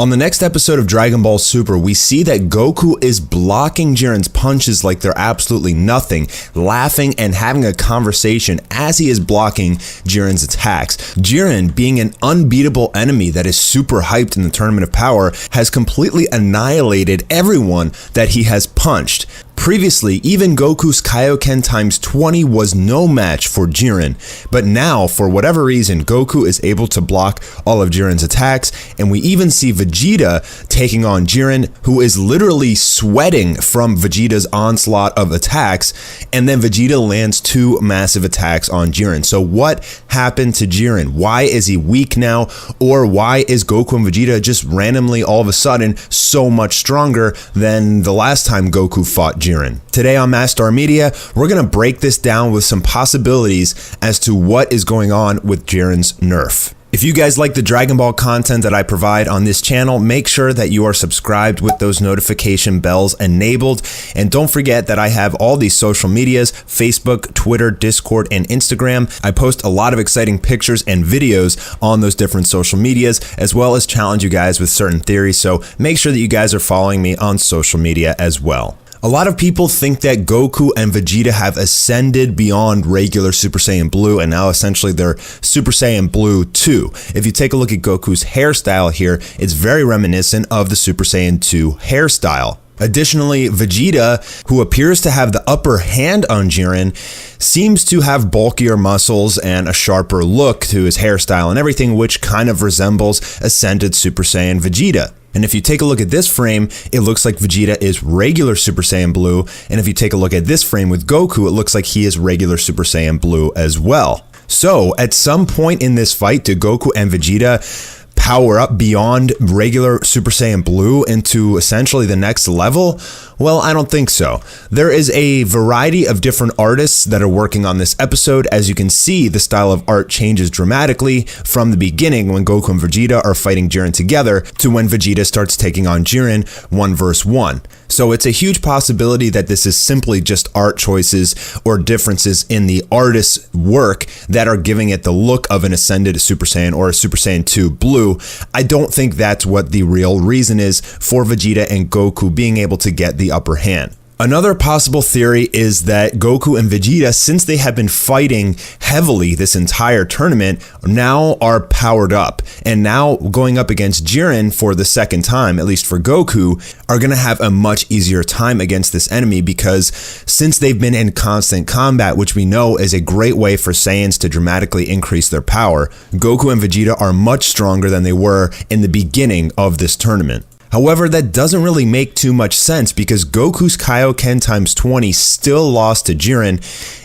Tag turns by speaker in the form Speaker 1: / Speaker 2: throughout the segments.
Speaker 1: On the next episode of Dragon Ball Super, we see that Goku is blocking Jiren's punches like they're absolutely nothing, laughing and having a conversation as he is blocking Jiren's attacks. Jiren, being an unbeatable enemy that is super hyped in the Tournament of Power, has completely annihilated everyone that he has punched. Previously, even Goku's Kaioken times 20 was no match for Jiren, but now, for whatever reason, Goku is able to block all of Jiren's attacks, and we even see Vegeta taking on Jiren, who is literally sweating from Vegeta's onslaught of attacks, and then Vegeta lands 2 massive attacks on Jiren. So what happened to Jiren? Why is he weak now? Or why is Goku and Vegeta just randomly all of a sudden so much stronger than the last time Goku fought Jiren? Today on Mastar Media, we're going to break this down with some possibilities as to what is going on with Jiren's nerf. If you guys like the Dragon Ball content that I provide on this channel, make sure that you are subscribed with those notification bells enabled. And don't forget that I have all these social medias: Facebook, Twitter, Discord, and Instagram. I post a lot of exciting pictures and videos on those different social medias, as well as challenge you guys with certain theories. So make sure that you guys are following me on social media as well. A lot of people think that Goku and Vegeta have ascended beyond regular Super Saiyan Blue, and now essentially they're Super Saiyan Blue 2. If you take a look at Goku's hairstyle here, it's very reminiscent of the Super Saiyan 2 hairstyle. Additionally, Vegeta, who appears to have the upper hand on Jiren, seems to have bulkier muscles and a sharper look to his hairstyle and everything, which kind of resembles Ascended Super Saiyan Vegeta. And if you take a look at this frame, it looks like Vegeta is regular Super Saiyan Blue, and if you take a look at this frame with Goku, it looks like he is regular Super Saiyan Blue as well. So, at some point in this fight, do Goku and Vegeta power up beyond regular Super Saiyan Blue into essentially the next level? Well, I don't think so. There is a variety of different artists that are working on this episode. As you can see, the style of art changes dramatically from the beginning when Goku and Vegeta are fighting Jiren together to when Vegeta starts taking on Jiren 1 vs 1. So it's a huge possibility that this is simply just art choices or differences in the artist's work that are giving it the look of an Ascended Super Saiyan or a Super Saiyan 2 Blue. I don't think that's what the real reason is for Vegeta and Goku being able to get the upper hand. Another possible theory is that Goku and Vegeta, since they have been fighting heavily this entire tournament, now are powered up, and now going up against Jiren for the second time, at least for Goku, are going to have a much easier time against this enemy, because since they've been in constant combat, which we know is a great way for Saiyans to dramatically increase their power, Goku and Vegeta are much stronger than they were in the beginning of this tournament. However, that doesn't really make too much sense, because Goku's Kaioken times 20 still lost to Jiren,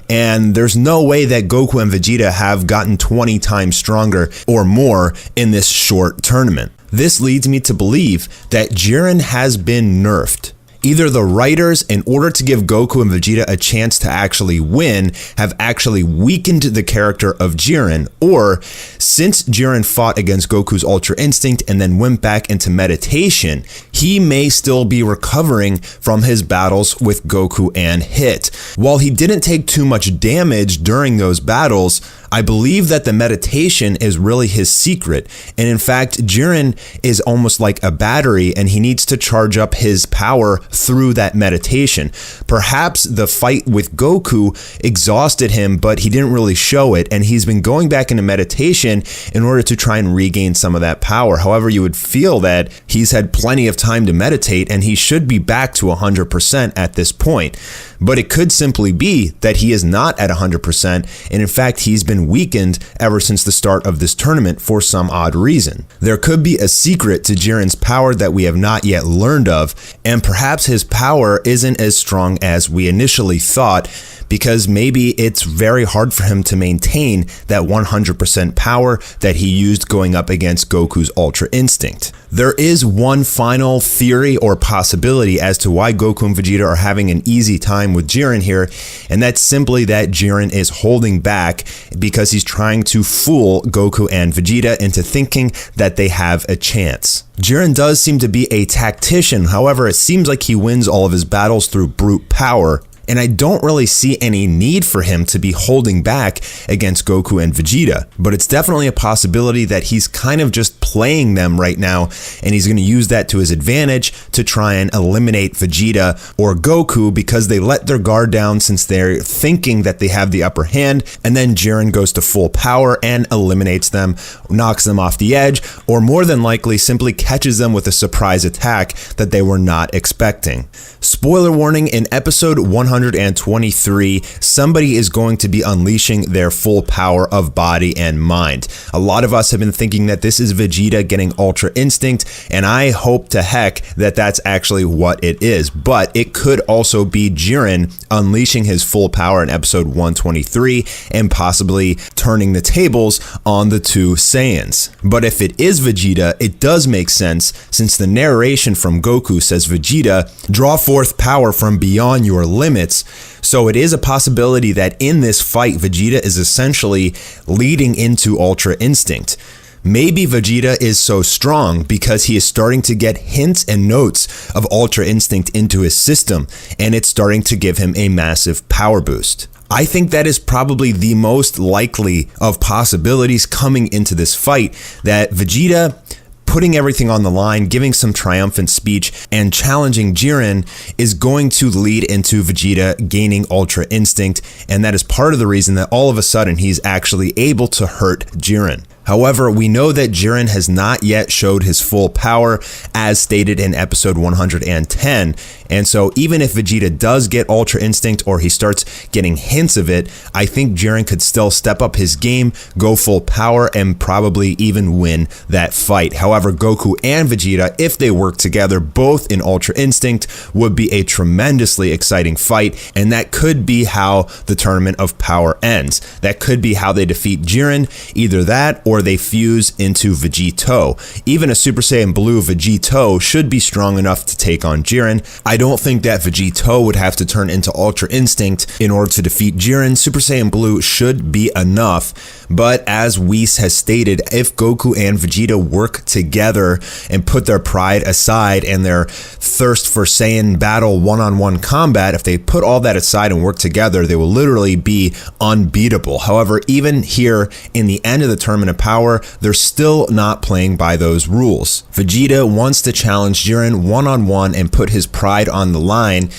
Speaker 1: and there's no way that Goku and Vegeta have gotten 20 times stronger or more in this short tournament. This leads me to believe that Jiren has been nerfed. Either the writers, in order to give Goku and Vegeta a chance to actually win, have actually weakened the character of Jiren, or since Jiren fought against Goku's Ultra Instinct and then went back into meditation, he may still be recovering from his battles with Goku and Hit. While he didn't take too much damage during those battles, I believe that the meditation is really his secret, and in fact, Jiren is almost like a battery, and he needs to charge up his power through that meditation. Perhaps the fight with Goku exhausted him, but he didn't really show it, and he's been going back into meditation in order to try and regain some of that power. However, you would feel that he's had plenty of time to meditate, and he should be back to 100% at this point. But it could simply be that he is not at 100%, and in fact, he's been weakened ever since the start of this tournament for some odd reason. There could be a secret to Jiren's power that we have not yet learned of, and perhaps his power isn't as strong as we initially thought, because maybe it's very hard for him to maintain that 100% power that he used going up against Goku's Ultra Instinct. There is one final theory or possibility as to why Goku and Vegeta are having an easy time with Jiren here, and that's simply that Jiren is holding back because he's trying to fool Goku and Vegeta into thinking that they have a chance. Jiren does seem to be a tactician, however, it seems like he wins all of his battles through brute power. and I don't really see any need for him to be holding back against Goku and Vegeta. But it's definitely a possibility that he's kind of just playing them right now, and he's going to use that to his advantage to try and eliminate Vegeta or Goku because they let their guard down since they're thinking that they have the upper hand, and then Jiren goes to full power and eliminates them, knocks them off the edge, or more than likely simply catches them with a surprise attack that they were not expecting. Spoiler warning, in episode 123, somebody is going to be unleashing their full power of body and mind. A lot of us have been thinking that this is Vegeta getting Ultra Instinct, and I hope to heck that that's actually what it is. But it could also be Jiren unleashing his full power in episode 123 and possibly turning the tables on the two Saiyans. But if it is Vegeta, it does make sense since the narration from Goku says Vegeta, draw forth power from beyond your limits. So it is a possibility that in this fight, Vegeta is essentially leading into Ultra Instinct. Maybe Vegeta is so strong because he is starting to get hints and notes of Ultra Instinct into his system, and it's starting to give him a massive power boost. I think that is probably the most likely of possibilities coming into this fight, that Vegeta putting everything on the line, giving some triumphant speech, and challenging Jiren is going to lead into Vegeta gaining Ultra Instinct, and that is part of the reason that all of a sudden he's actually able to hurt Jiren. However, we know that Jiren has not yet showed his full power as stated in episode 110, and so even if Vegeta does get Ultra Instinct or he starts getting hints of it, I think Jiren could still step up his game, go full power, and probably even win that fight. However, Goku and Vegeta, if they work together both in Ultra Instinct, would be a tremendously exciting fight, and that could be how the Tournament of Power ends. That could be how they defeat Jiren, either that or they fuse into Vegito. Even a Super Saiyan Blue Vegito should be strong enough to take on Jiren. I don't think that Vegito would have to turn into Ultra Instinct in order to defeat Jiren. Super Saiyan Blue should be enough, but as Whis has stated, if Goku and Vegeta work together and put their pride aside and their thirst for Saiyan battle one-on-one combat, if they put all that aside and work together, they will literally be unbeatable. However, even here in the end of the Tournament of Power, they're still not playing by those rules. Vegeta wants to challenge Jiren one-on-one and put his pride on the line.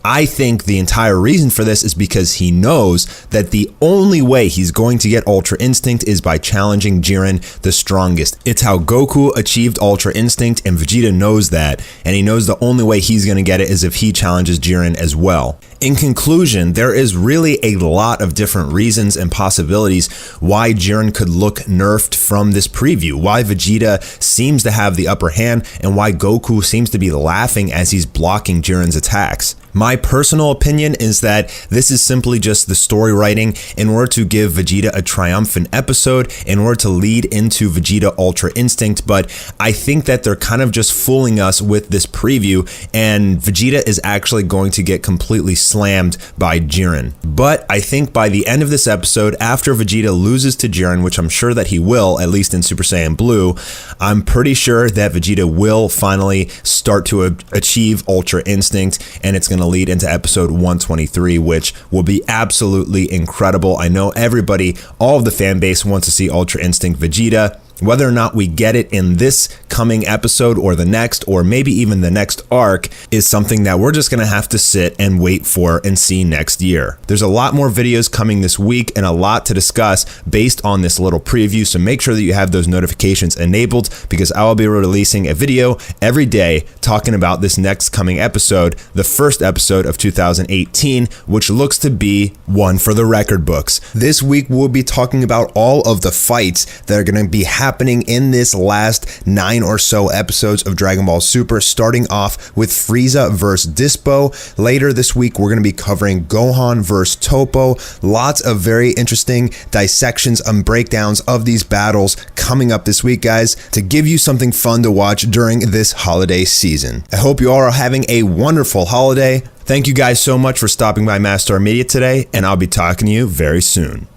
Speaker 1: I think the entire reason for this is because he knows that the only way he's going to get Ultra Instinct is by challenging Jiren the strongest. It's how Goku achieved Ultra Instinct, and Vegeta knows that, and he knows the only way he's going to get it is if he challenges Jiren as well. In conclusion, there is really a lot of different reasons and possibilities why Jiren could look nerfed from this preview, why Vegeta seems to have the upper hand, and why Goku seems to be laughing as he's blocking Jiren's attacks. My personal opinion is that this is simply just the story writing in order to give Vegeta a triumphant episode, in order to lead into Vegeta Ultra Instinct, but I think that they're kind of just fooling us with this preview, and Vegeta is actually going to get completely slammed by Jiren. But I think by the end of this episode, after Vegeta loses to Jiren, which I'm sure that he will, at least in Super Saiyan Blue, I'm pretty sure that Vegeta will finally start to achieve Ultra Instinct, and it's going to lead into episode 123, which will be absolutely incredible. I know everybody, all of the fan base wants to see Ultra Instinct Vegeta. Whether or not we get it in this coming episode or the next, or maybe even the next arc, is something that we're just going to have to sit and wait for and see next year. There's a lot more videos coming this week and a lot to discuss based on this little preview, so make sure that you have those notifications enabled, because I will be releasing a video every day talking about this next coming episode, the first episode of 2018, which looks to be one for the record books. This week we'll be talking about all of the fights that are going to be happening in this last 9 or so episodes of Dragon Ball Super, starting off with Frieza versus Dispo. Later this week, we're going to be covering Gohan versus Toppo. Lots of very interesting dissections and breakdowns of these battles coming up this week, guys, to give you something fun to watch during this holiday season. I hope you all are having a wonderful holiday. Thank you guys so much for stopping by Mastar Media today, and I'll be talking to you very soon.